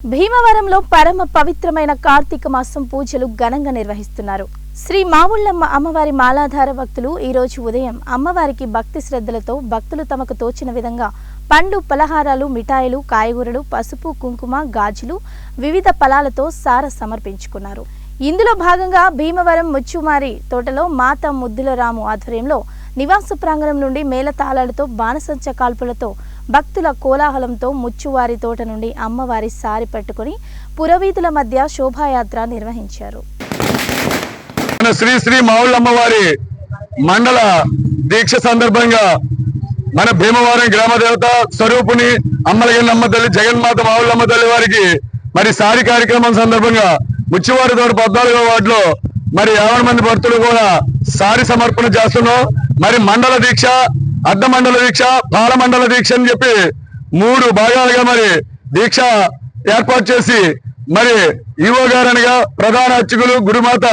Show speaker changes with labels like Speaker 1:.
Speaker 1: భీమవరంలో పరమ పవిత్రమైన కార్తీక మాసం పూజలు ఘనంగా నిర్వహిస్తున్నారు. శ్రీ మావుళ్ళమ్మ అమ్మవారి మాలాధార భక్తులు ఈ రోజు ఉదయం అమ్మవారికి భక్తి శ్రద్ధలతో భక్తులు తమకు తోచిన విధంగా పండ్లు, పలహారాలు, మిఠాయిలు, కాయగూరలు, పసుపు, కుంకుమ, గాజులు, వివిధ ఫలాలతో సార సమర్పించుకున్నారు. ఇందులో భాగంగా భీమవరం ముచ్చుమారి తోటలో మాత ముద్దులరాము ఆధ్వర్యంలో నివాస ప్రాంగణం నుండి మేళతాళాలతో బాణసంచ కాల్పులతో భక్తుల కోలాహలంతో ముచ్చువారి తోట నుండి అమ్మవారి సారి పట్టుకుని పురవీధుల మధ్య శోభాయాత్ర నిర్వహించారు.
Speaker 2: శ్రీ శ్రీ మావుళ్ళమ్మవారి మండల దీక్ష సందర్భంగా మన భీమవరం గ్రామ దేవత స్వరూపుని అమ్మలగిన్నమ్మ తల్లి జగన్మాత మావుళ్ళమ్మ తల్లి వారికి మరి సారి కార్యక్రమం సందర్భంగా ముచ్చివారి తోట 14వ వార్డులో మరి 50 మంది భక్తులు కూడా సారి సమర్పణ చేస్తున్నాం. మరి మండల దీక్ష, అర్ధ మండల దీక్ష, పాల మండల దీక్ష అని చెప్పి 3 భాగాలుగా మరి దీక్ష ఏర్పాటు చేసి మరి ఈవో గారనగా ప్రధాన అర్చకులు గురుమాత